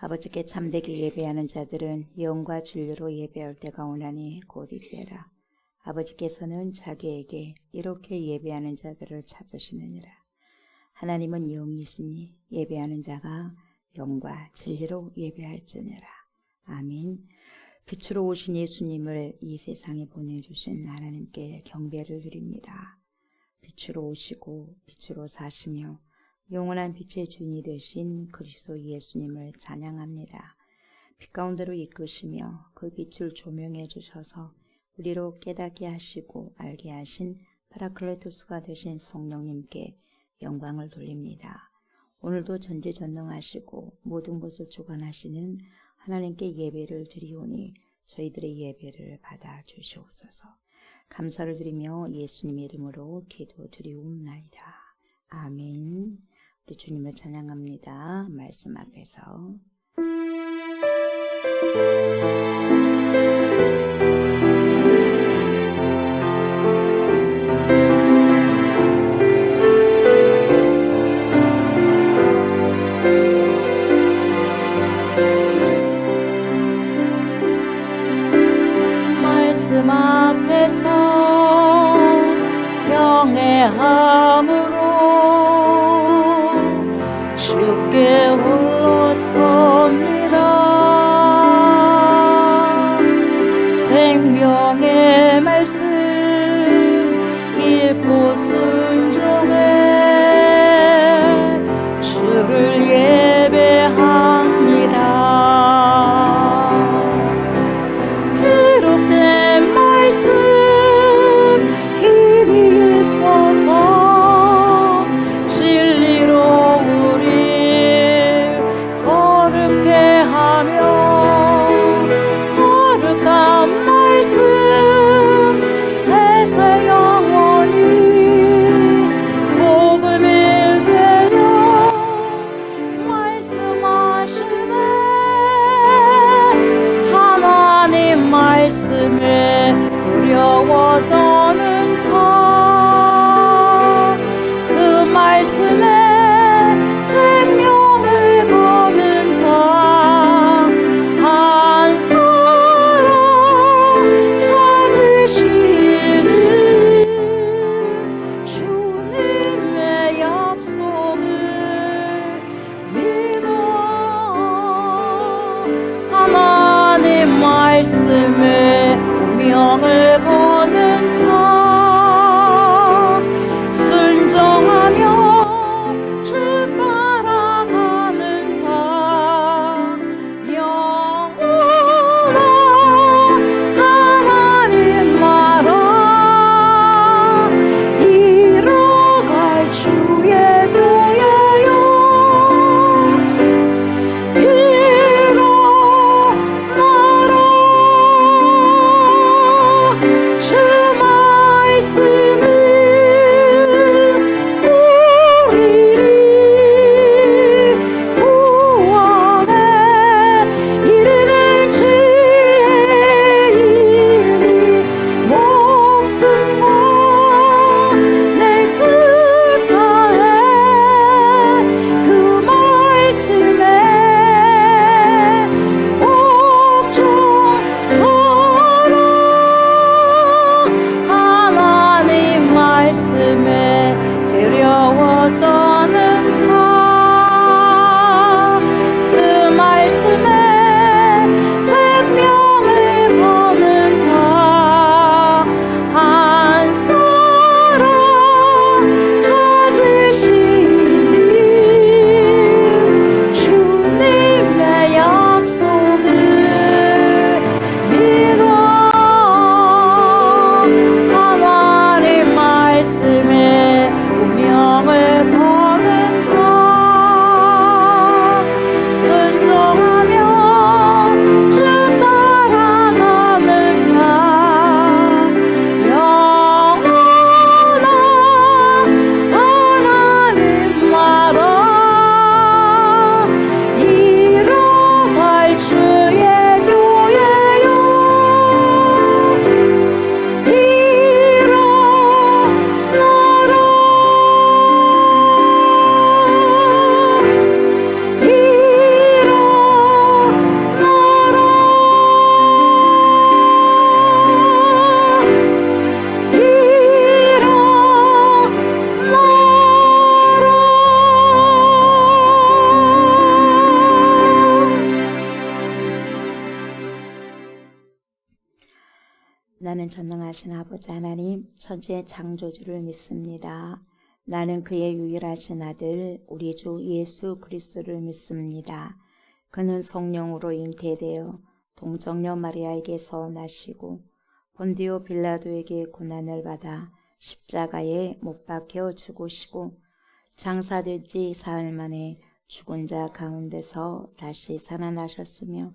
아버지께 참되게 예배하는 자들은 영과 진리로 예배할 때가 오나니 곧 이때라. 아버지께서는 자기에게 이렇게 예배하는 자들을 찾으시느니라. 하나님은 영이시니 예배하는 자가 영과 진리로 예배할지니라. 아멘. 빛으로 오신 예수님을 이 세상에 보내주신 하나님께 경배를 드립니다. 빛으로 오시고 빛으로 사시며 영원한 빛의 주인이 되신 그리스도 예수님을 찬양합니다. 빛 가운데로 이끄시며 그 빛을 조명해 주셔서 우리로 깨닫게 하시고 알게 하신 파라클레토스가 되신 성령님께 영광을 돌립니다. 오늘도 전지전능하시고 모든 것을 주관하시는 하나님께 예배를 드리오니 저희들의 예배를 받아 주시옵소서. 감사를 드리며 예수님의 이름으로 기도드리옵나이다. 아멘. 우리 주님을 찬양합니다. 말씀 앞에서 말씀 앞에서 경외함으로 주께 홀로 섭니다. 생명의 말씀 읽고 순종해 주를 예배합니다. 기록된 말씀 힘이 있어서 진리로 우리 거룩게 하며 거룩한 말씀 세세 영원히 복음이 되어 말씀하시네. 하나님 말씀에 두려워 떠는 자, 그 말씀에 생명을 거는 자 한 사람 찾으시는 주님의 약속을 믿어. 하나님 말씀에 운명을 거는 자, 순종하며 주 따라가는 자, 영원한 하나님 나라 이뤄갈 주의 교회여 일어나라. 나는 전능하신 아버지 하나님, 천지의 창조주를 믿습니다. 나는 그의 유일하신 아들, 우리 주 예수 그리스도를 믿습니다. 그는 성령으로 잉태되어 동정녀 마리아에게서 나시고 본디오 빌라도에게 고난을 받아 십자가에 못 박혀 죽으시고 장사된 지 사흘 만에 죽은 자 가운데서 다시 살아나셨으며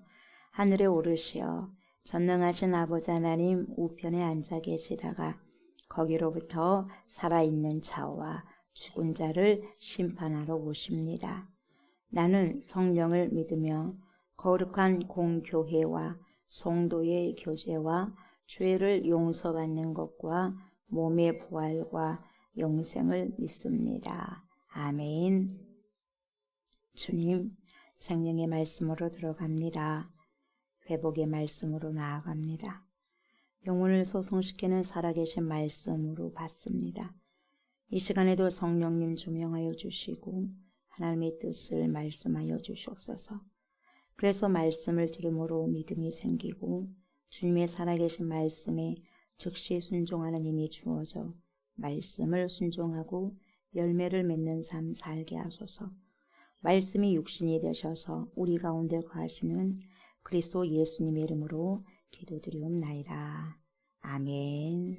하늘에 오르시어 전능하신 아버지 하나님 우편에 앉아 계시다가 거기로부터 살아있는 자와 죽은 자를 심판하러 오십니다. 나는 성령을 믿으며 거룩한 공교회와 성도의 교제와 죄를 용서받는 것과 몸의 부활과 영생을 믿습니다. 아멘. 주님, 생명의 말씀으로 들어갑니다. 회복의 말씀으로 나아갑니다. 영혼을 소성시키는 살아계신 말씀으로 받습니다. 이 시간에도 성령님 조명하여 주시고 하나님의 뜻을 말씀하여 주시옵소서. 그래서 말씀을 들음으로 믿음이 생기고 주님의 살아계신 말씀에 즉시 순종하는 힘이 주어져 말씀을 순종하고 열매를 맺는 삶 살게 하소서. 말씀이 육신이 되셔서 우리 가운데 거하시는 그리스도 예수님의 이름으로 기도드리옵나이다. 아멘.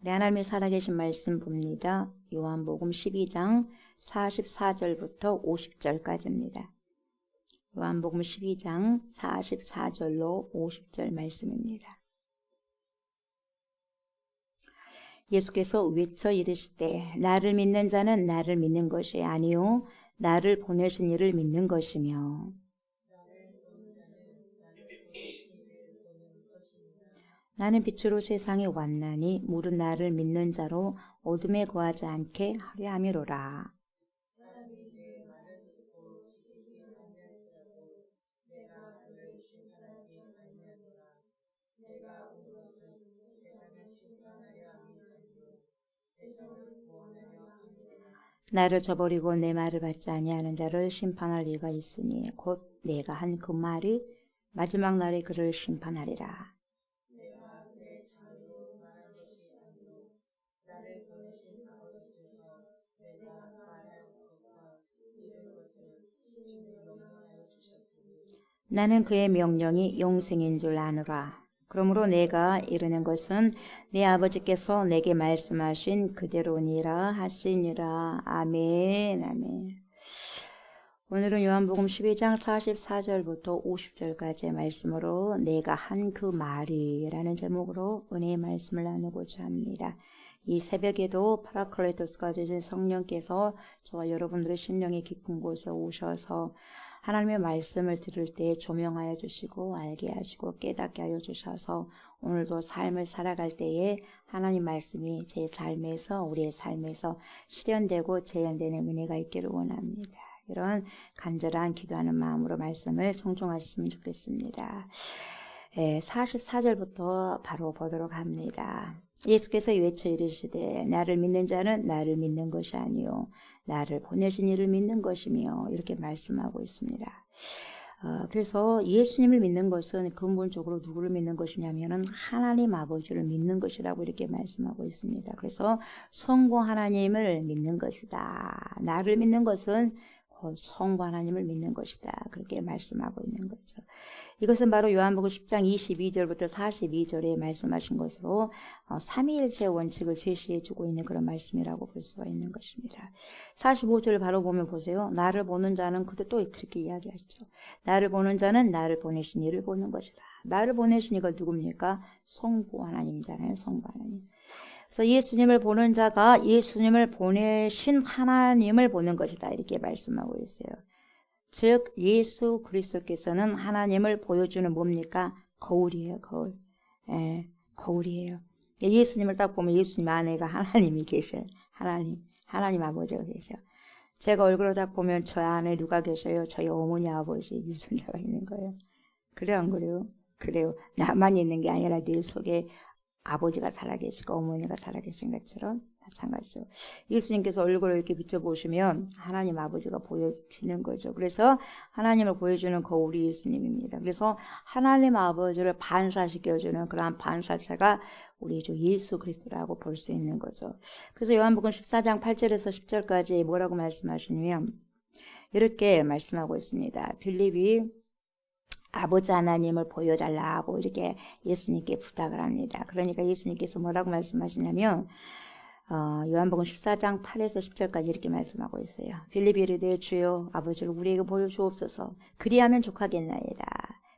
우리 하나님의 살아계신 말씀 봅니다. 요한복음 12장 44절부터 50절까지입니다. 요한복음 12장 44절로 50절 말씀입니다. 예수께서 외쳐 이르시되 나를 믿는 자는 나를 믿는 것이 아니요 나를 보내신 이를 믿는 것이며 나는 빛으로 세상에 왔나니 무릇 나를 믿는 자로 어둠에 거하지 않게 하려 함이로라. 나를 저버리고 내 말을 받지 아니하는 자를 심판할 이가 있으니 곧 내가 한 그 말이 마지막 날에 그를 심판하리라. 나는 그의 명령이 영생인 줄 아노라. 그러므로 내가 이르는 것은 내 아버지께서 내게 말씀하신 그대로니라 하시니라. 아멘. 아멘. 오늘은 요한복음 12장 44절부터 50절까지의 말씀으로 내가 한 그 말이라는 제목으로 은혜의 말씀을 나누고자 합니다. 이 새벽에도 파라클레토스가 되신 성령께서 저와 여러분들의 심령의 깊은 곳에 오셔서 하나님의 말씀을 들을 때 조명하여 주시고 알게 하시고 깨닫게 하여 주셔서 오늘도 삶을 살아갈 때에 하나님 말씀이 제 삶에서 우리의 삶에서 실현되고 재현되는 은혜가 있기를 원합니다. 이런 간절한 기도하는 마음으로 말씀을 청종하셨으면 좋겠습니다. 44절부터 바로 보도록 합니다. 예수께서 외쳐 이르시되 나를 믿는 자는 나를 믿는 것이 아니요 나를 보내신 이를 믿는 것이며 이렇게 말씀하고 있습니다. 그래서 예수님을 믿는 것은 근본적으로 누구를 믿는 것이냐면은 하나님 아버지를 믿는 것이라고 이렇게 말씀하고 있습니다. 그래서 성부 하나님을 믿는 것이다. 나를 믿는 것은 성부 하나님을 믿는 것이다. 그렇게 말씀하고 있는 거죠. 이것은 바로 요한복음 10장 22절부터 42절에 말씀하신 것으로 삼위일체의 원칙을 제시해주고 있는 그런 말씀이라고 볼 수가 있는 것입니다. 45절 바로 보면 보세요. 나를 보는 자는 그때 또 그렇게 이야기하죠. 나를 보는 자는 나를 보내신 이를 보는 것이다. 나를 보내신 이가 누굽니까? 성부 하나님이잖아요. 성부 하나님. 그래서 예수님을 보는 자가 예수님을 보내신 하나님을 보는 것이다. 이렇게 말씀하고 있어요. 즉 예수 그리스도께서는 하나님을 보여주는 뭡니까? 거울이에요. 거울. 거울이에요. 예수님을 딱 보면 예수님 안에가 하나님이 계셔요. 하나님 아버지가 계셔. 제가 얼굴을 딱 보면 저 안에 누가 계셔요? 저희 어머니 아버지 유전자가 있는 거예요. 그래요 안 그래요? 그래요. 나만 있는 게 아니라 내 속에 아버지가 살아계시고 어머니가 살아계신 것처럼 마찬가지죠. 예수님께서 얼굴을 이렇게 비춰보시면 하나님 아버지가 보여지는 거죠. 그래서 하나님을 보여주는 거울이 예수님입니다. 그래서 하나님 아버지를 반사시켜주는 그러한 반사체가 우리 주 예수 그리스도라고 볼 수 있는 거죠. 그래서 요한복음 14장 8절에서 10절까지 뭐라고 말씀하시냐면 이렇게 말씀하고 있습니다. 빌립이 아버지 하나님을 보여달라고 이렇게 예수님께 부탁을 합니다. 그러니까 예수님께서 뭐라고 말씀하시냐면 요한복음 14장 8에서 10절까지 이렇게 말씀하고 있어요. 빌립이 이르되 주여 아버지를 우리에게 보여주옵소서. 그리하면 족하겠나이다.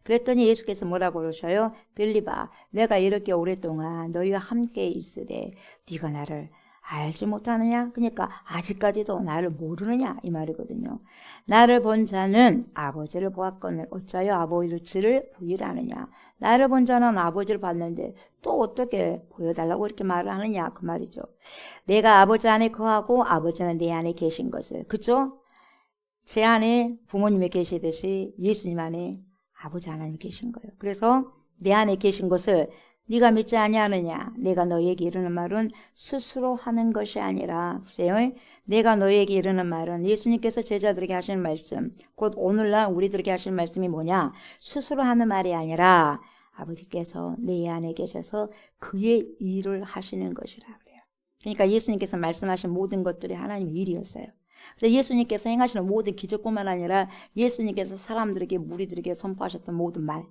그랬더니 예수께서 뭐라고 그러셔요? 빌립아, 내가 이렇게 오랫동안 너희와 함께 있으되 네가 나를 알지 못하느냐? 그러니까 아직까지도 나를 모르느냐? 이 말이거든요. 나를 본 자는 아버지를 보았거늘 어찌하여 아버지를 보이라느냐? 나를 본 자는 아버지를 봤는데 또 어떻게 보여달라고 이렇게 말을 하느냐? 그 말이죠. 내가 아버지 안에 거하고 아버지는 내 안에 계신 것을, 그죠? 제 안에 부모님이 계시듯이 예수님 안에 아버지 하나님 계신 거예요. 그래서 내 안에 계신 것을 네가 믿지 아니하느냐? 내가 너희에게 이르는 말은 스스로 하는 것이 아니라, 보세요. 내가 너희에게 이르는 말은 예수님께서 제자들에게 하시는 말씀, 곧 오늘날 우리들에게 하시는 말씀이 뭐냐? 스스로 하는 말이 아니라 아버지께서 내 안에 계셔서 그의 일을 하시는 것이라 그래요. 그러니까 예수님께서 말씀하신 모든 것들이 하나님의 일이었어요. 그래서 예수님께서 행하시는 모든 기적뿐만 아니라 예수님께서 사람들에게 무리들에게 선포하셨던 모든 말,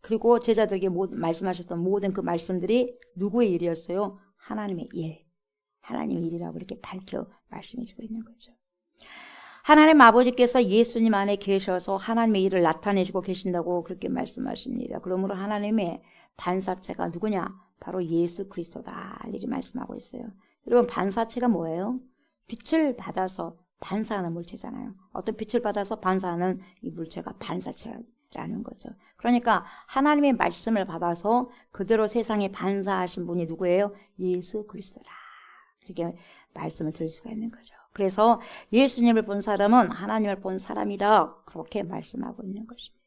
그리고 제자들에게 말씀하셨던 모든 그 말씀들이 누구의 일이었어요? 하나님의 일. 하나님의 일이라고 이렇게 밝혀 말씀해 주고 있는 거죠. 하나님 아버지께서 예수님 안에 계셔서 하나님의 일을 나타내시고 계신다고 그렇게 말씀하십니다. 그러므로 하나님의 반사체가 누구냐? 바로 예수 그리스도다. 이렇게 말씀하고 있어요. 여러분, 반사체가 뭐예요? 빛을 받아서 반사하는 물체잖아요. 어떤 빛을 받아서 반사하는 이 물체가 반사체라는 거죠. 그러니까 하나님의 말씀을 받아서 그대로 세상에 반사하신 분이 누구예요? 예수 그리스도다. 이렇게 말씀을 드릴 수가 있는 거죠. 그래서 예수님을 본 사람은 하나님을 본 사람이다. 그렇게 말씀하고 있는 것입니다.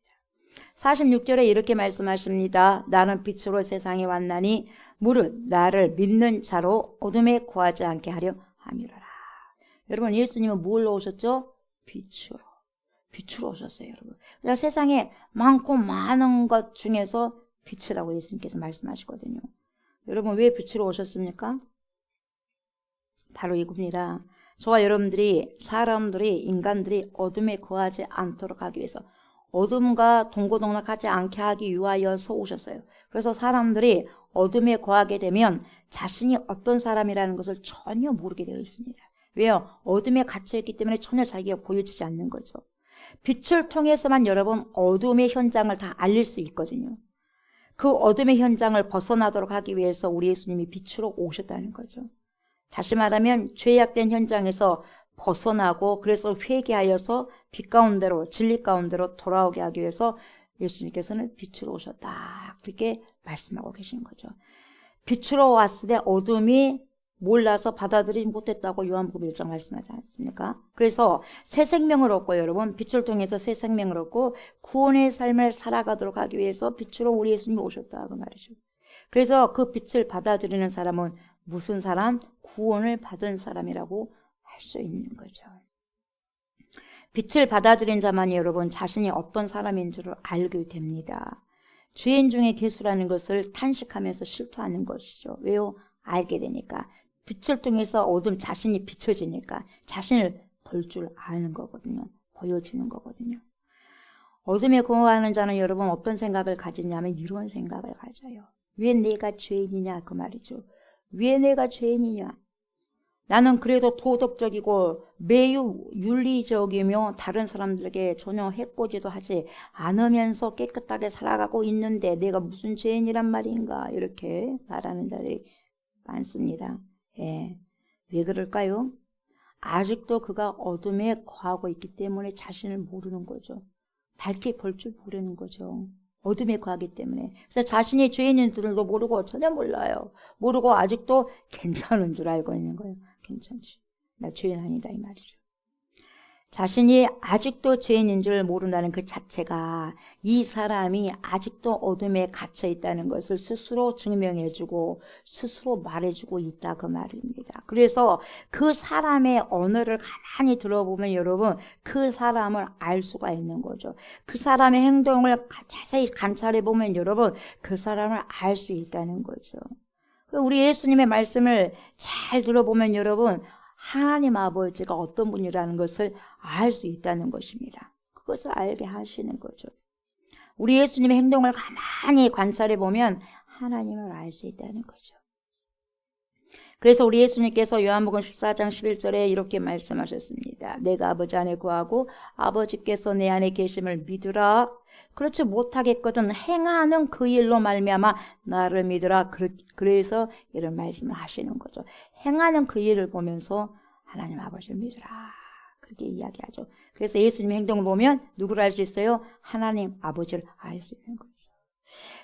46절에 이렇게 말씀하십니다. 나는 빛으로 세상에 왔나니 무릇 나를 믿는 자로 어둠에 거하지 않게 하려 함이로라. 여러분, 예수님은 뭘로 오셨죠? 빛으로 오셨어요, 여러분. 그러니까 세상에 많고 많은 것 중에서 빛이라고 예수님께서 말씀하시거든요. 여러분, 왜 빛으로 오셨습니까? 바로 이겁니다. 저와 여러분들이, 인간들이 어둠에 거하지 않도록 하기 위해서, 어둠과 동고동락하지 않게 하기 위하여서 오셨어요. 그래서 사람들이 어둠에 거하게 되면 자신이 어떤 사람이라는 것을 전혀 모르게 되어 있습니다. 왜요? 어둠에 갇혀있기 때문에 전혀 자기가 보여지지 않는 거죠. 빛을 통해서만 여러분 어둠의 현장을 다 알릴 수 있거든요. 그 어둠의 현장을 벗어나도록 하기 위해서 우리 예수님이 빛으로 오셨다는 거죠. 다시 말하면 죄악된 현장에서 벗어나고 그래서 회개하여서 빛 가운데로, 진리 가운데로 돌아오게 하기 위해서 예수님께서는 빛으로 오셨다. 그렇게 말씀하고 계신 거죠. 빛으로 왔을 때 어둠이 몰라서 받아들이지 못했다고 요한복음 1장 말씀하지 않습니까? 그래서 새 생명을 얻고, 여러분, 빛을 통해서 새 생명을 얻고 구원의 삶을 살아가도록 하기 위해서 빛으로 우리 예수님이 오셨다 그 말이죠. 그래서 그 빛을 받아들이는 사람은 무슨 사람? 구원을 받은 사람이라고 할 수 있는 거죠. 빛을 받아들인 자만이 여러분 자신이 어떤 사람인 줄을 알게 됩니다. 죄인 중에 괴수라는 것을 탄식하면서 실토하는 것이죠. 왜요? 알게 되니까. 빛을 통해서 어둠 자신이 비춰지니까 자신을 볼 줄 아는 거거든요. 보여지는 거거든요. 어둠에 거하는 자는 여러분 어떤 생각을 가지냐면 이런 생각을 가져요. 왜 내가 죄인이냐 그 말이죠. 왜 내가 죄인이냐. 나는 그래도 도덕적이고 매우 윤리적이며 다른 사람들에게 전혀 해코지도 하지 않으면서 깨끗하게 살아가고 있는데 내가 무슨 죄인이란 말인가 이렇게 말하는 자들이 많습니다. 예. 왜 그럴까요? 아직도 그가 어둠에 거하고 있기 때문에 자신을 모르는 거죠. 밝게 볼 줄 모르는 거죠. 어둠에 거하기 때문에. 그래서 자신이 죄인인 줄도 모르고 전혀 몰라요. 모르고 아직도 괜찮은 줄 알고 있는 거예요. 괜찮지. 나 죄인 아니다 이 말이죠. 자신이 아직도 죄인인 줄 모른다는 그 자체가 이 사람이 아직도 어둠에 갇혀 있다는 것을 스스로 증명해주고 스스로 말해주고 있다 그 말입니다. 그래서 그 사람의 언어를 가만히 들어보면 여러분 그 사람을 알 수가 있는 거죠. 그 사람의 행동을 자세히 관찰해보면 여러분 그 사람을 알 수 있다는 거죠. 우리 예수님의 말씀을 잘 들어보면 여러분 하나님 아버지가 어떤 분이라는 것을 알 수 있다는 것입니다. 그것을 알게 하시는 거죠. 우리 예수님의 행동을 가만히 관찰해 보면 하나님을 알 수 있다는 거죠. 그래서 우리 예수님께서 요한복음 14장 11절에 이렇게 말씀하셨습니다. 내가 아버지 안에 거하고 아버지께서 내 안에 계심을 믿으라. 그렇지 못하겠거든 행하는 그 일로 말미암아 나를 믿으라. 그래서 이런 말씀을 하시는 거죠. 행하는 그 일을 보면서 하나님 아버지를 믿으라. 그렇게 이야기하죠. 그래서 예수님의 행동을 보면 누구를 알 수 있어요? 하나님 아버지를 알 수 있는 거죠.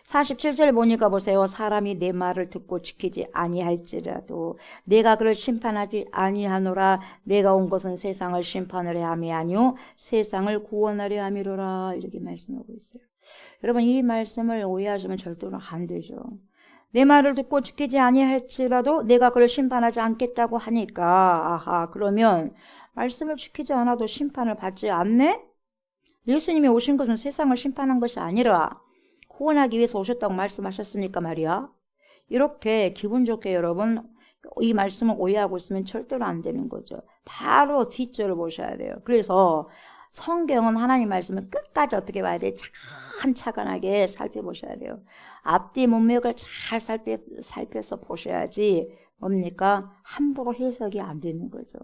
47절 보니까 보세요. 사람이 내 말을 듣고 지키지 아니할지라도 내가 그를 심판하지 아니하노라. 내가 온 것은 세상을 심판하려 함이 아니요 세상을 구원하려 함이로라. 이렇게 말씀하고 있어요. 여러분 이 말씀을 오해하시면 절대로 안 되죠. 내 말을 듣고 지키지 아니할지라도 내가 그를 심판하지 않겠다고 하니까 아하 그러면 말씀을 지키지 않아도 심판을 받지 않네? 예수님이 오신 것은 세상을 심판한 것이 아니라 구원하기 위해서 오셨다고 말씀하셨으니까 말이야. 이렇게 기분 좋게 여러분 이 말씀을 오해하고 있으면 절대로 안 되는 거죠. 바로 뒷줄을 보셔야 돼요. 그래서 성경은 하나님 말씀을 끝까지 어떻게 봐야 돼? 차근차근하게 살펴보셔야 돼요. 앞뒤 문맥을 잘 살펴서 보셔야지 뭡니까? 함부로 해석이 안 되는 거죠.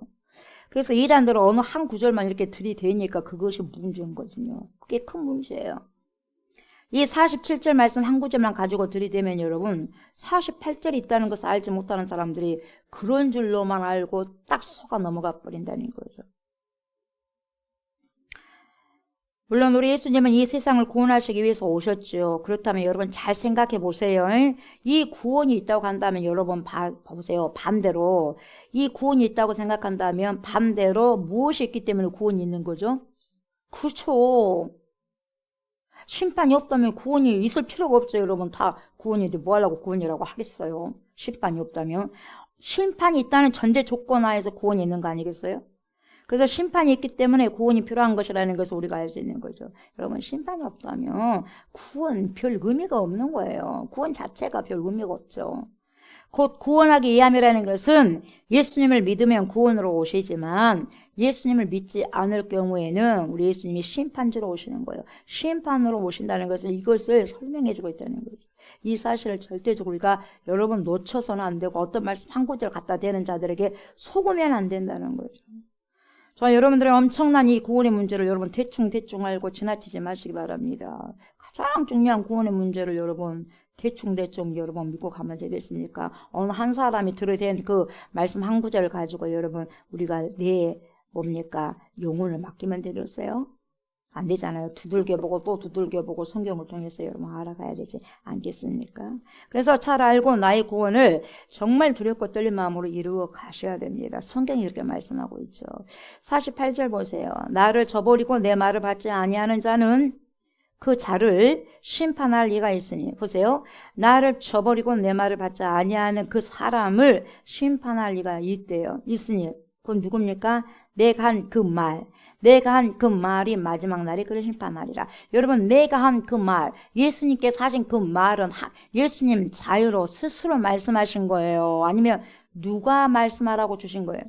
그래서 이단들은 어느 한 구절만 이렇게 들이대니까 그것이 문제인 거거든요. 그게 큰 문제예요. 이 47절 말씀 한 구절만 가지고 들이대면 여러분 48절이 있다는 것을 알지 못하는 사람들이 그런 줄로만 알고 딱 속아 넘어가 버린다는 거죠. 물론 우리 예수님은 이 세상을 구원하시기 위해서 오셨죠. 그렇다면 여러분 잘 생각해 보세요. 이 구원이 있다고 한다면 여러분 보세요. 반대로 이 구원이 있다고 생각한다면 반대로 무엇이 있기 때문에 구원이 있는 거죠? 그렇죠. 심판이 없다면 구원이 있을 필요가 없죠. 여러분 다 구원인데 뭐 하려고 구원이라고 하겠어요. 심판이 없다면. 심판이 있다는 전제 조건 하에서 구원이 있는 거 아니겠어요? 그래서 심판이 있기 때문에 구원이 필요한 것이라는 것을 우리가 알 수 있는 거죠. 여러분 심판이 없다면 구원 별 의미가 없는 거예요. 구원 자체가 별 의미가 없죠. 곧 구원하기 위함이라는 것은 예수님을 믿으면 구원으로 오시지만 예수님을 믿지 않을 경우에는 우리 예수님이 심판주로 오시는 거예요. 심판으로 오신다는 것은 이것을 설명해 주고 있다는 거죠. 이 사실을 절대적으로 우리가 여러분 놓쳐서는 안 되고 어떤 말씀 한 구절 갖다 대는 자들에게 속으면 안 된다는 거죠. 저 여러분들의 엄청난 이 구원의 문제를 여러분 대충 알고 지나치지 마시기 바랍니다. 가장 중요한 구원의 문제를 여러분 대충 여러분 믿고 가면 되겠습니까? 어느 한 사람이 들어댄 그 말씀 한 구절을 가지고 여러분 우리가 내 뭡니까? 영혼을 맡기면 되겠어요? 안 되잖아요. 두들겨보고 또 두들겨보고 성경을 통해서 여러분 알아가야 되지 않겠습니까? 그래서 잘 알고 나의 구원을 정말 두렵고 떨린 마음으로 이루어 가셔야 됩니다. 성경이 이렇게 말씀하고 있죠. 48절 보세요. 나를 저버리고 내 말을 받지 아니하는 자는 그 자를 심판할 리가 있으니 보세요. 나를 저버리고 내 말을 받지 아니하는 그 사람을 심판할 리가 있으니 그건 누굽니까? 내가 한 그 말이 마지막 날에 그를 심판하리라. 여러분 내가 한 그 말, 예수님께서 하신 그 말은 예수님 자유로 스스로 말씀하신 거예요? 아니면 누가 말씀하라고 주신 거예요?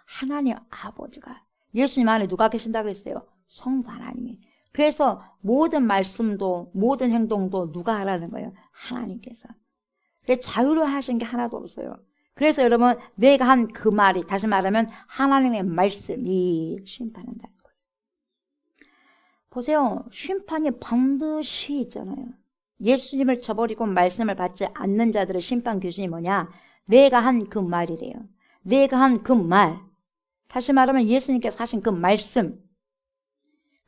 하나님 아버지가. 예수님 안에 누가 계신다고 그랬어요? 성부 하나님이. 그래서 모든 말씀도 모든 행동도 누가 하라는 거예요? 하나님께서. 그래서 자유로 하신 게 하나도 없어요. 그래서 여러분 내가 한 그 말이 다시 말하면 하나님의 말씀이 심판한다는 거예요. 보세요. 심판이 반드시 있잖아요. 예수님을 저버리고 말씀을 받지 않는 자들의 심판 기준이 뭐냐? 내가 한 그 말이래요. 내가 한 그 말. 다시 말하면 예수님께서 하신 그 말씀.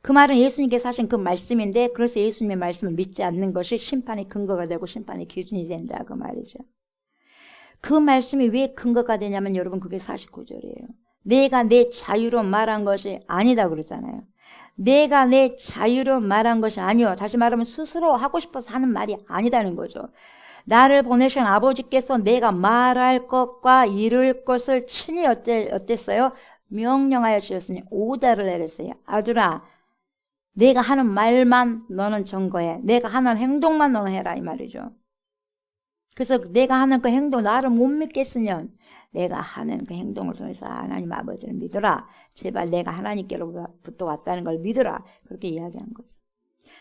그 말은 예수님께서 하신 그 말씀인데 그래서 예수님의 말씀을 믿지 않는 것이 심판의 근거가 되고 심판의 기준이 된다 그 말이죠. 그 말씀이 왜 근거가 되냐면 여러분 그게 49절이에요. 내가 내 자유로 말한 것이 아니다 그러잖아요. 내가 내 자유로 말한 것이 아니요. 다시 말하면 스스로 하고 싶어서 하는 말이 아니다는 거죠. 나를 보내신 아버지께서 내가 말할 것과 이룰 것을 친히 어땠어요? 명령하여 주셨으니 오다를 내렸어요. 아들아, 내가 하는 말만 너는 전거해. 내가 하는 행동만 너는 해라 이 말이죠. 그래서 내가 하는 그 행동, 나를 못 믿겠으면 내가 하는 그 행동을 통해서 하나님 아버지를 믿어라. 제발 내가 하나님께로부터 왔다는 걸 믿어라. 그렇게 이야기한 거죠.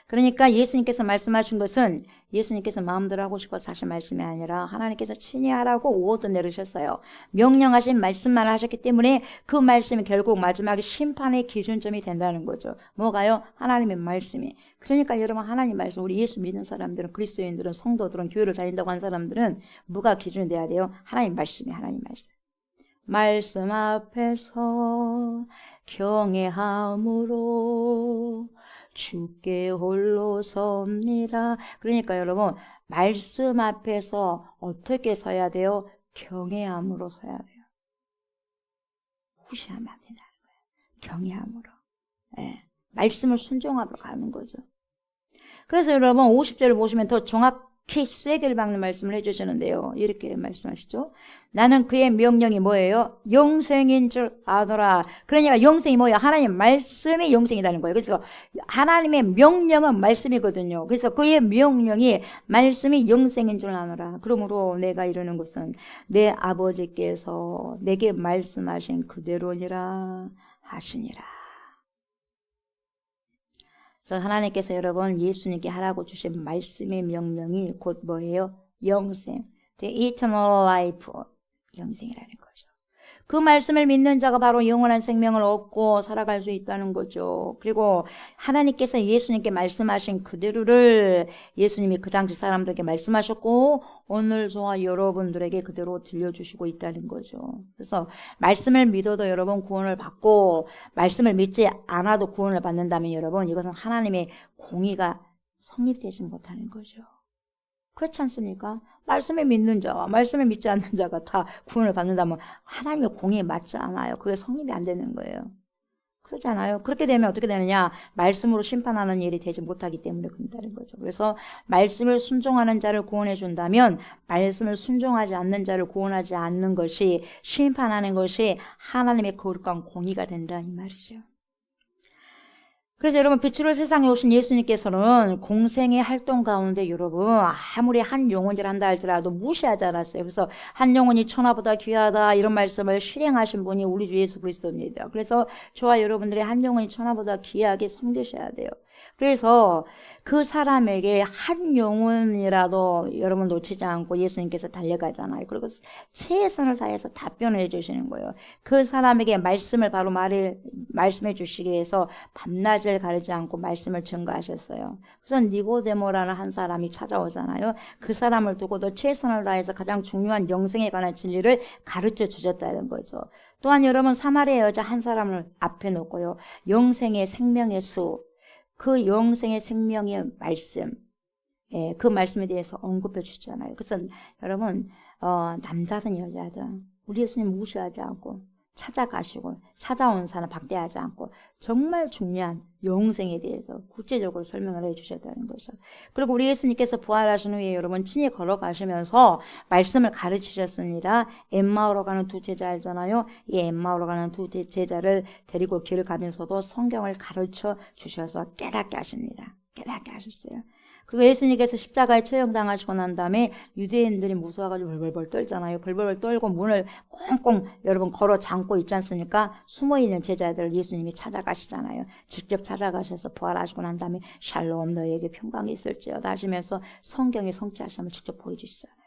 그러니까 예수님께서 말씀하신 것은 예수님께서 마음대로 하고 싶어서 하신 말씀이 아니라 하나님께서 친히 하라고 오더 내리셨어요. 명령하신 말씀만 하셨기 때문에 그 말씀이 결국 마지막에 심판의 기준점이 된다는 거죠. 뭐가요? 하나님의 말씀이. 그러니까 여러분 하나님 말씀, 우리 예수 믿는 사람들은, 그리스도인들은, 성도들은, 교회를 다닌다고 하는 사람들은 뭐가 기준이 돼야 돼요? 하나님 말씀이, 하나님 말씀. 말씀 앞에서 경외함으로 주께 홀로 섭니다. 그러니까 여러분 말씀 앞에서 어떻게 서야 돼요? 경외함으로 서야 돼요. 무시하면 안 된다는 거예요. 경외함으로. 네. 말씀을 순종하러 가는 거죠. 그래서 여러분 50절을 보시면 더 정확히 쐐기를 박는 말씀을 해주시는데요. 이렇게 말씀하시죠. 나는 그의 명령이 뭐예요? 영생인 줄 아노라. 그러니까 영생이 뭐예요? 하나님 말씀이 영생이라는 거예요. 그래서 하나님의 명령은 말씀이거든요. 그래서 그의 명령이 말씀이 영생인 줄 아노라. 그러므로 내가 이러는 것은 내 아버지께서 내게 말씀하신 그대로니라 하시니라. 그래서 하나님께서 여러분 예수님께 하라고 주신 말씀의 명령이 곧 뭐예요? 영생, the eternal life, 영생이라는 거죠. 그 말씀을 믿는 자가 바로 영원한 생명을 얻고 살아갈 수 있다는 거죠. 그리고 하나님께서 예수님께 말씀하신 그대로를 예수님이 그 당시 사람들에게 말씀하셨고 오늘 저와 여러분들에게 그대로 들려주시고 있다는 거죠. 그래서 말씀을 믿어도 여러분 구원을 받고 말씀을 믿지 않아도 구원을 받는다면 여러분 이것은 하나님의 공의가 성립되지 못하는 거죠. 그렇지 않습니까? 말씀을 믿는 자와 말씀을 믿지 않는 자가 다 구원을 받는다면 하나님의 공의에 맞지 않아요. 그게 성립이 안 되는 거예요. 그렇지 않아요? 그렇게 되면 어떻게 되느냐? 말씀으로 심판하는 일이 되지 못하기 때문에 그런다는 거죠. 그래서 말씀을 순종하는 자를 구원해 준다면 말씀을 순종하지 않는 자를 구원하지 않는 것이 심판하는 것이 하나님의 거룩한 공의가 된다 이 말이죠. 그래서 여러분 빛으로 세상에 오신 예수님께서는 공생의 활동 가운데 여러분 아무리 한 영혼이라 한다 할지라도 무시하지 않았어요. 그래서 한 영혼이 천하보다 귀하다 이런 말씀을 실행하신 분이 우리 주 예수 그리스도입니다. 그래서 저와 여러분들이 한 영혼이 천하보다 귀하게 섬기셔야 돼요. 그래서 그 사람에게 한 영혼이라도 여러분 놓치지 않고 예수님께서 달려가잖아요. 그리고 최선을 다해서 답변을 해주시는 거예요. 그 사람에게 말씀을 바로 말씀해 주시기 위해서 밤낮을 가리지 않고 말씀을 증거하셨어요. 그래서 니고데모라는 한 사람이 찾아오잖아요. 그 사람을 두고도 최선을 다해서 가장 중요한 영생에 관한 진리를 가르쳐 주셨다는 거죠. 또한 여러분 사마리아 여자 한 사람을 앞에 놓고요. 영생의 생명의 수, 그 영생의 생명의 말씀, 그 말씀에 대해서 언급해 주잖아요. 그래서 여러분 남자든 여자든 우리 예수님 무시하지 않고 찾아가시고 찾아온 사람 박대하지 않고 정말 중요한 영생에 대해서 구체적으로 설명을 해주셨다는 거죠. 그리고 우리 예수님께서 부활하신 후에 여러분 친히 걸어가시면서 말씀을 가르치셨습니다. 엠마오로 가는 두 제자 알잖아요. 이 엠마오로 가는 두 제자를 데리고 길을 가면서도 성경을 가르쳐 주셔서 깨닫게 하십니다. 깨닫게 하셨어요. 그리고 예수님께서 십자가에 처형당하시고 난 다음에 유대인들이 무서워가지고 벌벌벌 떨잖아요. 벌벌벌 떨고 문을 꽁꽁 여러분 걸어 잠고 있지 않습니까? 숨어있는 제자들을 예수님이 찾아가시잖아요. 직접 찾아가셔서 부활하시고 난 다음에 샬롬 너에게 평강이 있을지어다 하시면서 성경의 성취하심을 직접 보여주시잖아요.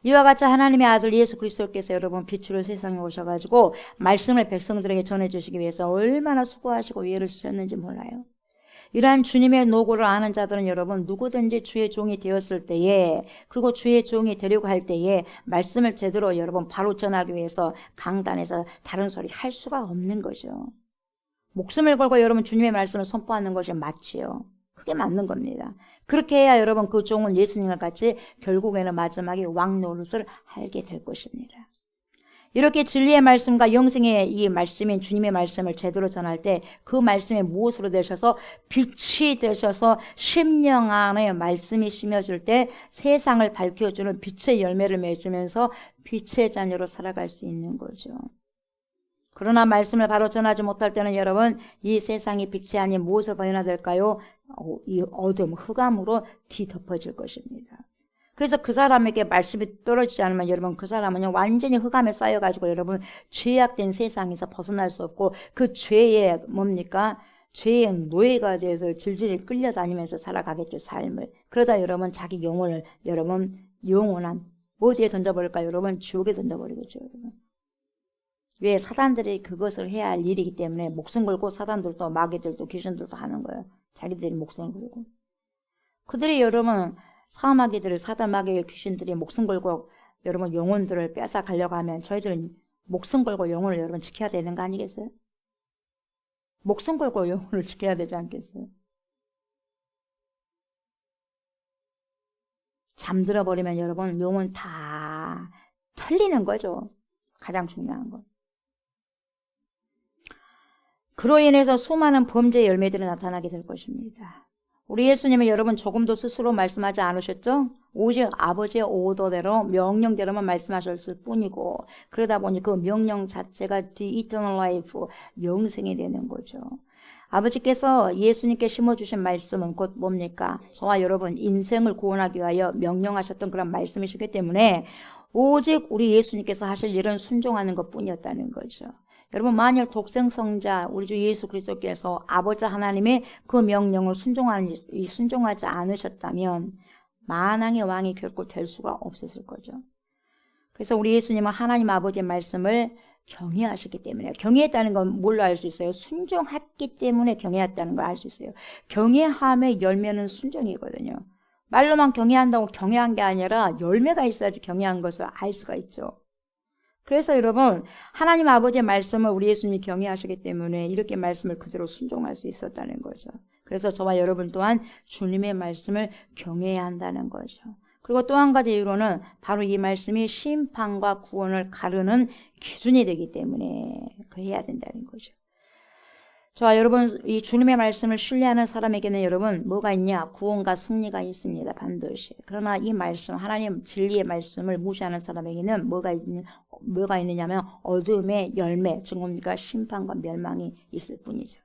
이와 같이 하나님의 아들 예수 그리스도께서 여러분 빛으로 세상에 오셔가지고 말씀을 백성들에게 전해주시기 위해서 얼마나 수고하시고 위해를 쓰셨는지 몰라요. 이러한 주님의 노고를 아는 자들은 여러분 누구든지 주의 종이 되었을 때에 그리고 주의 종이 되려고 할 때에 말씀을 제대로 여러분 바로 전하기 위해서 강단에서 다른 소리 할 수가 없는 거죠. 목숨을 걸고 여러분 주님의 말씀을 선포하는 것이 맞지요. 그게 맞는 겁니다. 그렇게 해야 여러분 그 종은 예수님과 같이 결국에는 마지막에 왕 노릇을 하게 될 것입니다. 이렇게 진리의 말씀과 영생의 이 말씀인 주님의 말씀을 제대로 전할 때 그 말씀이 무엇으로 되셔서 빛이 되셔서 심령 안에 말씀이 심어질 때 세상을 밝혀주는 빛의 열매를 맺으면서 빛의 자녀로 살아갈 수 있는 거죠. 그러나 말씀을 바로 전하지 못할 때는 여러분 이 세상이 빛이 아닌 무엇을 발현될까요? 이 어둠, 흑암으로 뒤덮어질 것입니다. 그래서 그 사람에게 말씀이 떨어지지 않으면 여러분 그 사람은 완전히 흑암에 쌓여가지고 여러분 죄악된 세상에서 벗어날 수 없고 그 죄의 뭡니까? 죄의 노예가 돼서 질질 끌려다니면서 살아가겠죠, 삶을. 그러다 여러분 자기 영혼을 여러분 영원한 어디에 던져버릴까요? 여러분 지옥에 던져버리겠죠, 여러분. 왜? 사단들이 그것을 해야 할 일이기 때문에 목숨 걸고 사단들도 마귀들도 귀신들도 하는 거예요. 자기들이 목숨 걸고. 그들이 여러분 사마귀들이 사단 마귀 귀신들이 목숨 걸고 여러분 영혼들을 뺏어 가려고 하면 저희들은 목숨 걸고 영혼을 여러분 지켜야 되는 거 아니겠어요? 목숨 걸고 영혼을 지켜야 되지 않겠어요? 잠들어 버리면 여러분 영혼 다 털리는 거죠. 가장 중요한 거. 그로 인해서 수많은 범죄 열매들이 나타나게 될 것입니다. 우리 예수님은 여러분 조금도 스스로 말씀하지 않으셨죠? 오직 아버지의 오더대로 명령대로만 말씀하셨을 뿐이고 그러다 보니 그 명령 자체가 The Eternal Life, 영생이 되는 거죠. 아버지께서 예수님께 심어주신 말씀은 곧 뭡니까? 저와 여러분 인생을 구원하기 위하여 명령하셨던 그런 말씀이시기 때문에 오직 우리 예수님께서 하실 일은 순종하는 것뿐이었다는 거죠. 여러분 만일 독생성자 우리 주 예수 그리스도께서 아버지 하나님의 그 명령을 순종하지 않으셨다면 만왕의 왕이 결코 될 수가 없었을 거죠. 그래서 우리 예수님은 하나님 아버지의 말씀을 경외하셨기 때문에 경외했다는 건 뭘로 알 수 있어요? 순종했기 때문에 경외했다는 걸 알 수 있어요. 경외함의 열매는 순종이거든요. 말로만 경외한다고 경외한 게 아니라 열매가 있어야지 경외한 것을 알 수가 있죠. 그래서 여러분 하나님 아버지의 말씀을 우리 예수님이 경외하시기 때문에 이렇게 말씀을 그대로 순종할 수 있었다는 거죠. 그래서 저와 여러분 또한 주님의 말씀을 경외해야 한다는 거죠. 그리고 또 한 가지 이유로는 바로 이 말씀이 심판과 구원을 가르는 기준이 되기 때문에 그래야 된다는 거죠. 저와 여러분 이 주님의 말씀을 신뢰하는 사람에게는 여러분 뭐가 있냐? 구원과 승리가 있습니다. 반드시. 그러나 이 말씀 하나님 진리의 말씀을 무시하는 사람에게는 뭐가 있느냐면 어둠의 열매, 즉 뭡니까? 심판과 멸망이 있을 뿐이죠.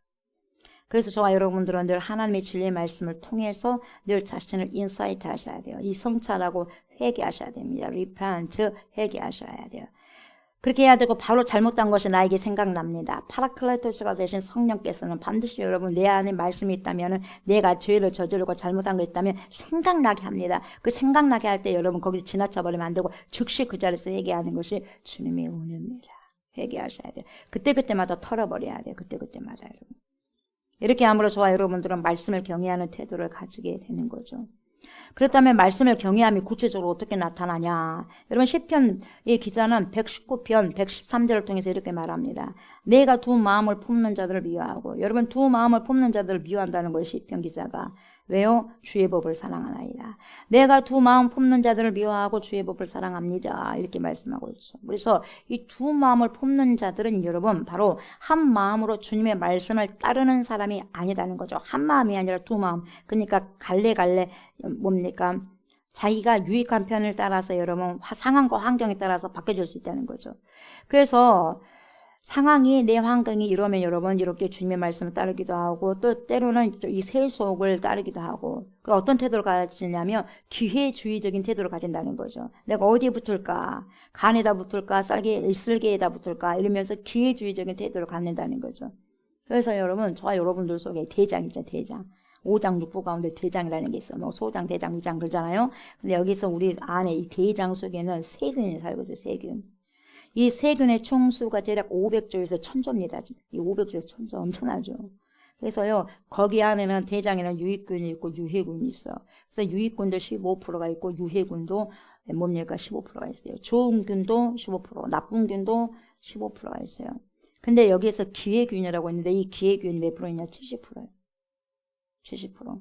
그래서 저와 여러분들은 늘 하나님의 진리의 말씀을 통해서 늘 자신을 인사이트 하셔야 돼요. 이 성찰하고 회개하셔야 됩니다. repent, 회개하셔야 돼요. 그렇게 해야 되고 바로 잘못한 것이 나에게 생각납니다. 파라클레토스가 되신 성령께서는 반드시 여러분 내 안에 말씀이 있다면 내가 죄를 저지르고 잘못한 거 있다면 생각나게 합니다. 그 생각나게 할 때 여러분 거기 지나쳐버리면 안 되고 즉시 그 자리에서 회개하는 것이 주님의 은혜입니다. 회개하셔야 돼요. 그때그때마다 털어버려야 돼요. 그때그때마다 여러분. 이렇게 함으로 저와 여러분들은 말씀을 경외하는 태도를 가지게 되는 거죠. 그렇다면 말씀을 경외함이 구체적으로 어떻게 나타나냐? 여러분 시편의 기자는 119편 113절을 통해서 이렇게 말합니다. 내가 두 마음을 품는 자들을 미워하고 여러분 두 마음을 품는 자들을 미워한다는 것이 시편 기자가 왜요? 주의 법을 사랑하나이다. 내가 두 마음 품는 자들을 미워하고 주의 법을 사랑합니다. 이렇게 말씀하고 있죠. 그래서 이 두 마음을 품는 자들은 여러분 바로 한 마음으로 주님의 말씀을 따르는 사람이 아니라는 거죠. 한 마음이 아니라 두 마음. 그러니까 갈래갈래 뭡니까? 자기가 유익한 편을 따라서 여러분 상황과 환경에 따라서 바뀌어질 수 있다는 거죠. 그래서 상황이 내 환경이 이러면 여러분 이렇게 주님의 말씀을 따르기도 하고 또 때로는 이 세속을 따르기도 하고 그 어떤 태도를 가지냐면 기회주의적인 태도를 가진다는 거죠. 내가 어디에 붙을까? 간에다 붙을까? 쓸개에다 붙을까? 이러면서 기회주의적인 태도를 갖는다는 거죠. 그래서 여러분 저와 여러분들 속에 대장 있죠. 대장. 5장 6부 가운데 대장이라는 게 있어요. 뭐 소장, 대장, 위장 그러잖아요. 근데 여기서 우리 안에 이 대장 속에는 세균이 살고 있어요. 세균. 이 세균의 총수가 대략 500조에서 1000조입니다. 이 500조에서 1000조 엄청나죠. 그래서요 거기 안에는 대장에는 유익균이 있고 유해균이 있어. 그래서 유익균도 15%가 있고 유해균도 뭡니까 15%가 있어요. 좋은 균도 15%, 나쁜 균도 15%가 있어요. 근데 여기에서 기회균이라고 있는데 이 기회균이 몇 프로이냐? 70%예요. 70%.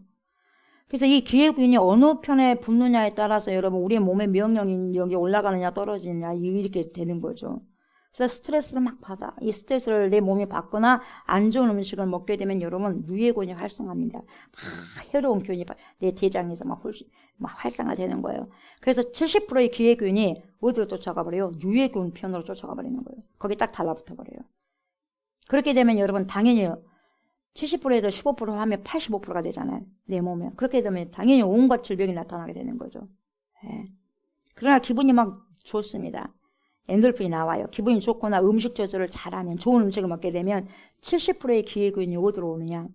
그래서 이 기회균이 어느 편에 붙느냐에 따라서 여러분 우리의 몸의 면역력이 올라가느냐 떨어지느냐 이렇게 되는 거죠. 그래서 스트레스를 막 받아. 이 스트레스를 내 몸이 받거나 안 좋은 음식을 먹게 되면 여러분 유해균이 활성화합니다. 막 해로운 균이 내 대장에서 막 활성화되는 거예요. 그래서 70%의 기회균이 어디로 쫓아가 버려요? 유해균 편으로 쫓아가 버리는 거예요. 거기 딱 달라붙어 버려요. 그렇게 되면 여러분 당연히 70%에서 15% 하면 85%가 되잖아요. 내 몸에. 그렇게 되면 당연히 온갖 질병이 나타나게 되는 거죠. 예. 그러나 기분이 막 좋습니다. 엔돌핀이 나와요. 기분이 좋거나 음식 조절을 잘하면 좋은 음식을 먹게 되면 70%의 기회균이 어디로 오느냐?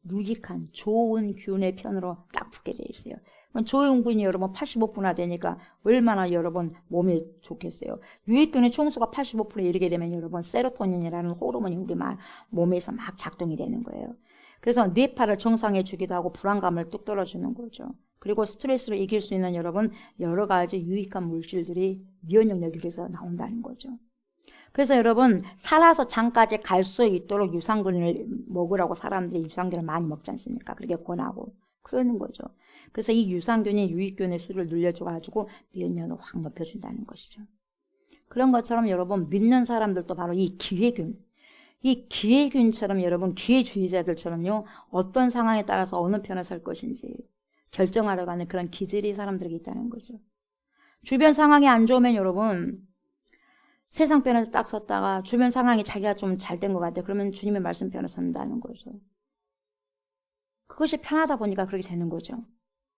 유익한 좋은 균의 편으로 딱 붙게 돼 있어요. 그럼 좋은 균이 여러분 85%나 되니까 얼마나 여러분 몸에 좋겠어요. 유익균의 총수가 85% 이르게 되면 여러분 세로토닌이라는 호르몬이 우리 몸에서 막 작동이 되는 거예요. 그래서 뇌파를 정상해 주기도 하고 불안감을 뚝 떨어주는 거죠. 그리고 스트레스를 이길 수 있는 여러분 여러 가지 유익한 물질들이 면역력에서 나온다는 거죠. 그래서 여러분 살아서 장까지 갈 수 있도록 유산균을 먹으라고 사람들이 유산균을 많이 먹지 않습니까? 그렇게 권하고 그러는 거죠. 그래서 이 유산균이 유익균의 수를 늘려줘가지고 면역력을 확 높여준다는 것이죠. 그런 것처럼 여러분 믿는 사람들도 바로 이 기회균, 이 기회균처럼 여러분 기회주의자들처럼요 어떤 상황에 따라서 어느 편에 설 것인지 결정하려고 하는 그런 기질이 사람들에게 있다는 거죠. 주변 상황이 안 좋으면 여러분 세상 편에서 딱 섰다가 주변 상황이 자기가 좀 잘 된 것 같아. 그러면 주님의 말씀 편에 선다는 거죠. 그것이 편하다 보니까 그렇게 되는 거죠.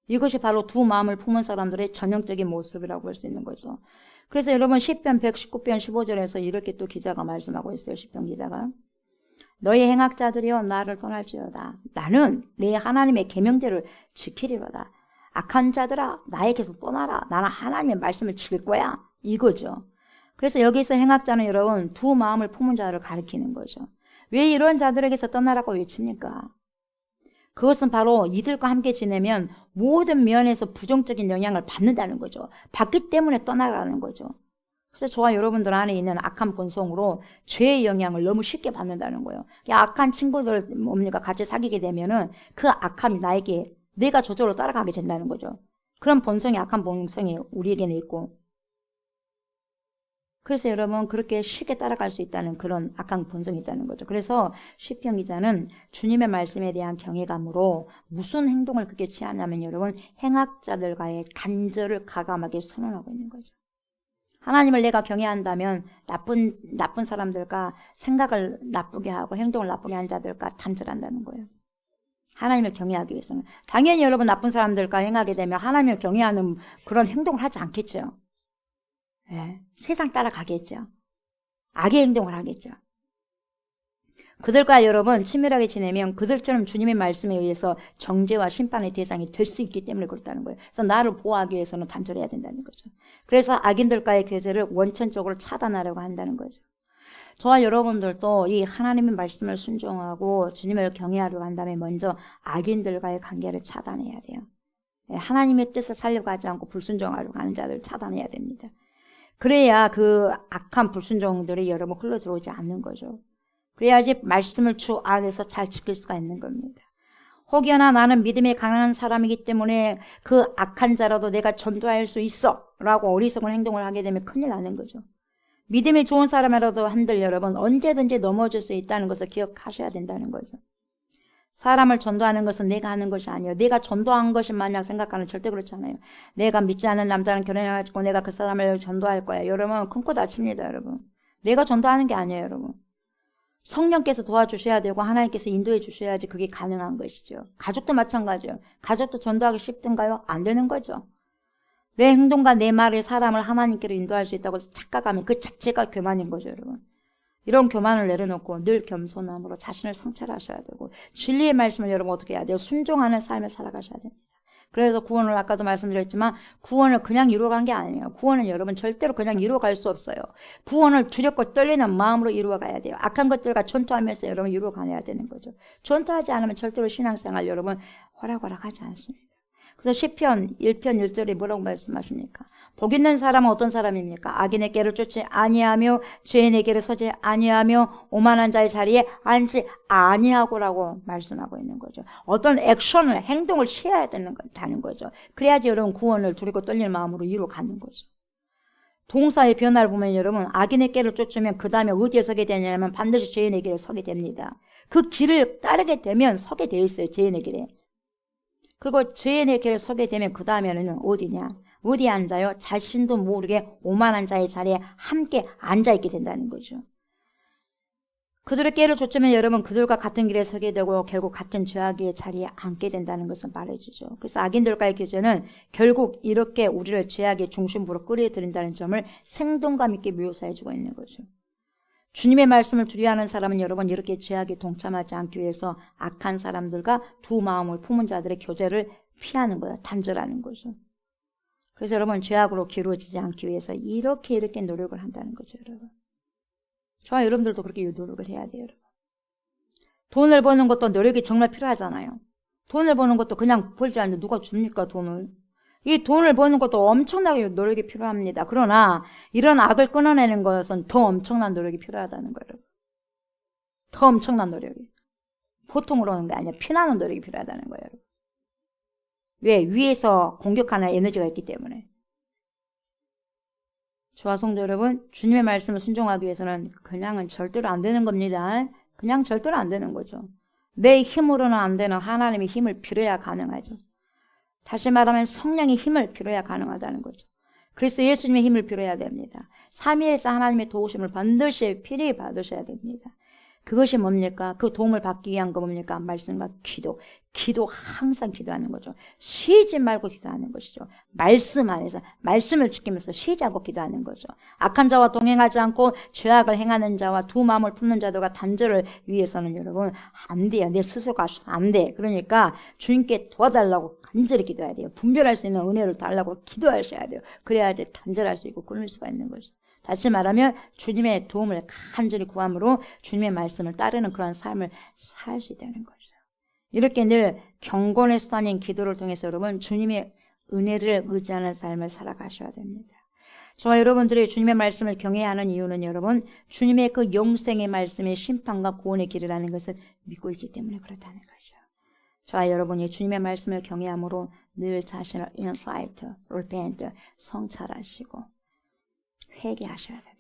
이것이 바로 두 마음을 품은 사람들의 전형적인 모습이라고 할 수 있는 거죠. 그래서 여러분 시편 119편 15절에서 이렇게 또 기자가 말씀하고 있어요. 시편 기자가. 너희 행악자들이여 나를 떠날지어다. 나는 내 하나님의 계명대를 지키리로다. 악한 자들아 나에게서 떠나라. 나는 하나님의 말씀을 지킬 거야. 이거죠. 그래서 여기서 행악자는 여러분 두 마음을 품은 자를 가리키는 거죠. 왜 이런 자들에게서 떠나라고 외칩니까? 그것은 바로 이들과 함께 지내면 모든 면에서 부정적인 영향을 받는다는 거죠. 받기 때문에 떠나라는 거죠. 그래서 저와 여러분들 안에 있는 악한 본성으로 죄의 영향을 너무 쉽게 받는다는 거예요. 악한 친구들 뭡니까 같이 사귀게 되면은 그 악함이 나에게 내가 저절로 따라가게 된다는 거죠. 그런 본성이 악한 본성이 우리에게는 있고 그래서 여러분 그렇게 쉽게 따라갈 수 있다는 그런 악한 본성이 있다는 거죠. 그래서 시편 기자는 주님의 말씀에 대한 경외감으로 무슨 행동을 그렇게 취하냐면 여러분 행악자들과의 단절을 가감하게 선언하고 있는 거죠. 하나님을 내가 경외한다면 나쁜 사람들과 생각을 나쁘게 하고 행동을 나쁘게 하는 자들과 단절한다는 거예요. 하나님을 경외하기 위해서는 당연히 여러분 나쁜 사람들과 행하게 되면 하나님을 경외하는 그런 행동을 하지 않겠죠. 네, 세상 따라가겠죠. 악의 행동을 하겠죠. 그들과 여러분 친밀하게 지내면 그들처럼 주님의 말씀에 의해서 정죄와 심판의 대상이 될 수 있기 때문에 그렇다는 거예요. 그래서 나를 보호하기 위해서는 단절해야 된다는 거죠. 그래서 악인들과의 교제를 원천적으로 차단하려고 한다는 거죠. 저와 여러분들도 이 하나님의 말씀을 순종하고 주님을 경외하려고 한다면 먼저 악인들과의 관계를 차단해야 돼요. 하나님의 뜻을 살려고 하지 않고 불순종하려고 하는 자들을 차단해야 됩니다. 그래야 그 악한 불순종들이 여러분 흘러 들어오지 않는 거죠. 그래야지 말씀을 주 안에서 잘 지킬 수가 있는 겁니다. 혹여나 나는 믿음이 강한 사람이기 때문에 그 악한 자라도 내가 전도할 수 있어 라고 어리석은 행동을 하게 되면 큰일 나는 거죠. 믿음이 좋은 사람이라도 한들 여러분 언제든지 넘어질 수 있다는 것을 기억하셔야 된다는 거죠. 사람을 전도하는 것은 내가 하는 것이 아니에요. 내가 전도한 것이 마냥 생각하는 절대 그렇지 않아요. 내가 믿지 않는 남자랑 결혼해가지고 내가 그 사람을 전도할 거야. 여러분 큰 코 다칩니다. 여러분. 내가 전도하는 게 아니에요. 여러분. 성령께서 도와주셔야 되고 하나님께서 인도해 주셔야지 그게 가능한 것이죠. 가족도 마찬가지예요. 가족도 전도하기 쉽던가요? 안 되는 거죠. 내 행동과 내 말에 사람을 하나님께로 인도할 수 있다고 착각하면 그 자체가 교만인 거죠. 여러분. 이런 교만을 내려놓고 늘 겸손함으로 자신을 성찰하셔야 되고 진리의 말씀을 여러분 어떻게 해야 돼요? 순종하는 삶을 살아가셔야 됩니다. 그래서 구원을 아까도 말씀드렸지만 구원을 그냥 이루어간 게 아니에요. 구원은 여러분 절대로 그냥 이루어갈 수 없어요. 구원을 두렵고 떨리는 마음으로 이루어가야 돼요. 악한 것들과 전투하면서 여러분 이루어가야 되는 거죠. 전투하지 않으면 절대로 신앙생활 여러분 호락호락하지 않습니다. 그래서 시편 1편 1절에 뭐라고 말씀하십니까? 복 있는 사람은 어떤 사람입니까? 악인의 길을 쫓지 아니하며 죄인의 길을 서지 아니하며 오만한 자의 자리에 앉지 아니하고라고 말씀하고 있는 거죠. 어떤 액션을 행동을 취해야 된다는 거죠. 그래야지 여러분 구원을 두렵고 떨리는 마음으로 이루어가는 거죠. 동사의 변화를 보면 여러분, 악인의 길을 쫓으면 그 다음에 어디에 서게 되냐면 반드시 죄인의 길에 서게 됩니다. 그 길을 따르게 되면 서게 되어 있어요. 죄인의 길에. 그리고 죄인의 길에 서게 되면 그 다음에는 어디냐? 어디에 앉아요? 자신도 모르게 오만한 자의 자리에 함께 앉아있게 된다는 거죠. 그들의 길을 쫓으면 여러분 그들과 같은 길에 서게 되고 결국 같은 죄악의 자리에 앉게 된다는 것을 말해주죠. 그래서 악인들과의 교제는 결국 이렇게 우리를 죄악의 중심부로 끌어들인다는 점을 생동감 있게 묘사해주고 있는 거죠. 주님의 말씀을 두려워하는 사람은 여러분 이렇게 죄악에 동참하지 않기 위해서 악한 사람들과 두 마음을 품은 자들의 교제를 피하는 거예요. 단절하는 거죠. 그래서 여러분 죄악으로 기울어지지 않기 위해서 이렇게 노력을 한다는 거죠. 여러분. 저와 여러분들도 그렇게 노력을 해야 돼요. 여러분. 돈을 버는 것도 노력이 정말 필요하잖아요. 돈을 버는 것도 그냥 벌지 않는데 누가 줍니까 돈을. 이 돈을 버는 것도 엄청나게 노력이 필요합니다. 그러나 이런 악을 끊어내는 것은 더 엄청난 노력이 필요하다는 거예요. 더 엄청난 노력이. 보통으로 하는 게 아니라 피나는 노력이 필요하다는 거예요. 왜? 위에서 공격하는 에너지가 있기 때문에. 저와 성도 여러분, 주님의 말씀을 순종하기 위해서는 그냥은 절대로 안 되는 겁니다. 그냥 절대로 안 되는 거죠. 내 힘으로는 안 되는 하나님의 힘을 빌어야 가능하죠. 다시 말하면 성령의 힘을 빌어야 가능하다는 거죠. 그래서 예수님의 힘을 빌어야 됩니다. 삼위일체 하나님의 도우심을 반드시 필히 받으셔야 됩니다. 그것이 뭡니까? 그 도움을 받기 위한 거 뭡니까? 말씀과 기도. 기도 항상 기도하는 거죠. 쉬지 말고 기도하는 것이죠. 말씀 안에서 말씀을 지키면서 쉬지 않고 기도하는 거죠. 악한 자와 동행하지 않고 죄악을 행하는 자와 두 마음을 품는 자들과 단절을 위해서는 여러분 안 돼요. 내 스스로가 안 돼. 그러니까 주님께 도와달라고 간절히 기도해야 돼요. 분별할 수 있는 은혜를 달라고 기도하셔야 돼요. 그래야지 단절할 수 있고 끊을 수가 있는 거죠. 다시 말하면 주님의 도움을 간절히 구함으로 주님의 말씀을 따르는 그런 삶을 살 수 있다는 거죠. 이렇게 늘 경건의 수단인 기도를 통해서 여러분 주님의 은혜를 의지하는 삶을 살아가셔야 됩니다. 저와 여러분들이 주님의 말씀을 경외하는 이유는 여러분 주님의 그 영생의 말씀의 심판과 구원의 길이라는 것을 믿고 있기 때문에 그렇다는 거죠. 저와 여러분이 주님의 말씀을 경외함으로 늘 자신을 insight, repent, 성찰하시고 회개하셔야 됩니다.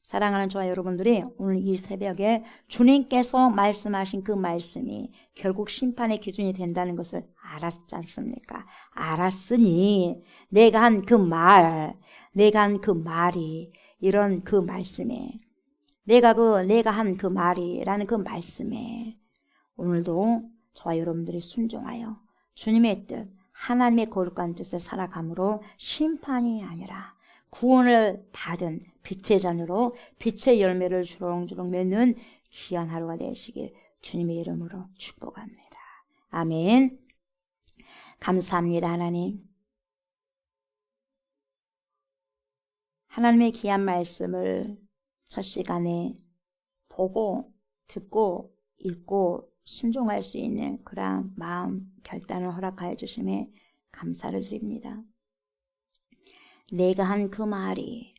사랑하는 저와 여러분들이 오늘 이 새벽에 주님께서 말씀하신 그 말씀이 결국 심판의 기준이 된다는 것을 알았지 않습니까? 알았으니 내가 한 그 말이 이런 그 말씀에 내가 한 그 말이라는 그 말씀에 오늘도 저와 여러분들이 순종하여 주님의 뜻, 하나님의 거룩한 뜻을 살아감으로 심판이 아니라 구원을 받은 빛의 자녀로 빛의 열매를 주렁주렁 맺는 귀한 하루가 되시길 주님의 이름으로 축복합니다. 아멘. 감사합니다. 하나님. 하나님의 귀한 말씀을 첫 시간에 보고 듣고 읽고 순종할 수 있는 그러한 마음 결단을 허락하여 주심에 감사를 드립니다. 내가 한 그 말이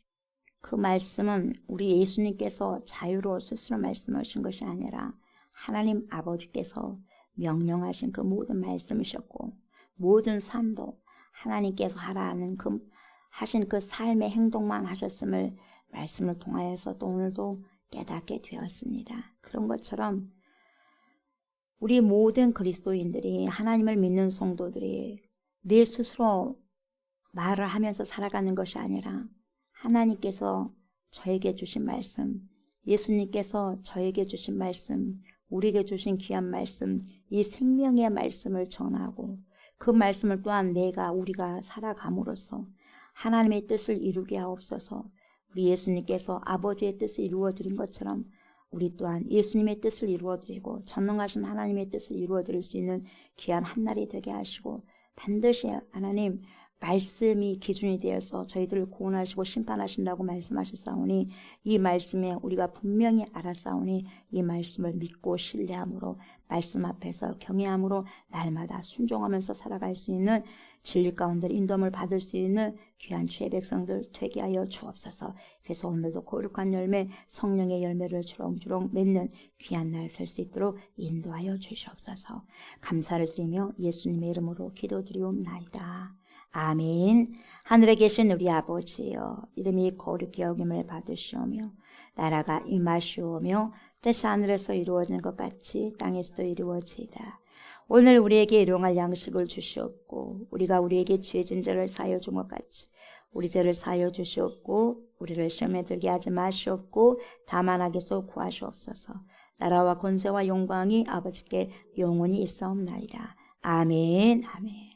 그 말씀은 우리 예수님께서 자유로 스스로 말씀하신 것이 아니라 하나님 아버지께서 명령하신 그 모든 말씀이셨고 모든 삶도 하나님께서 하라는 하신 그 삶의 행동만 하셨음을 말씀을 통하여서 또 오늘도 깨닫게 되었습니다. 그런 것처럼 우리 모든 그리스도인들이 하나님을 믿는 성도들이 내 스스로 말을 하면서 살아가는 것이 아니라 하나님께서 저에게 주신 말씀, 예수님께서 저에게 주신 말씀, 우리에게 주신 귀한 말씀, 이 생명의 말씀을 전하고 그 말씀을 또한 우리가 살아감으로써 하나님의 뜻을 이루게 하옵소서. 우리 예수님께서 아버지의 뜻을 이루어드린 것처럼 우리 또한 예수님의 뜻을 이루어드리고 전능하신 하나님의 뜻을 이루어드릴 수 있는 귀한 한날이 되게 하시고 반드시 하나님 말씀이 기준이 되어서 저희들을 구원하시고 심판하신다고 말씀하셨사오니 이 말씀에 우리가 분명히 알았사오니 이 말씀을 믿고 신뢰함으로 말씀 앞에서 경외함으로 날마다 순종하면서 살아갈 수 있는 진리 가운데 인도함을 받을 수 있는 귀한 주의 백성들 되게 하여 주옵소서. 그래서 오늘도 거룩한 열매 성령의 열매를 주렁주렁 맺는 귀한 날 될 수 있도록 인도하여 주시옵소서. 감사를 드리며 예수님의 이름으로 기도드리옵나이다. 아멘. 하늘에 계신 우리 아버지여, 이름이 거룩히 여김을 받으시오며 나라가 임하시오며 뜻이 하늘에서 이루어진 것 같이 땅에서도 이루어지이다. 오늘 우리에게 일용할 양식을 주시옵고 우리가 우리에게 죄진 자를 사하여 준 것 같이 우리 죄를 사하여 주시옵고 우리를 시험에 들게 하지 마시옵고 다만 악에서 구하시옵소서. 나라와 권세와 영광이 아버지께 영원히 있사옵나이다. 아멘. 아멘.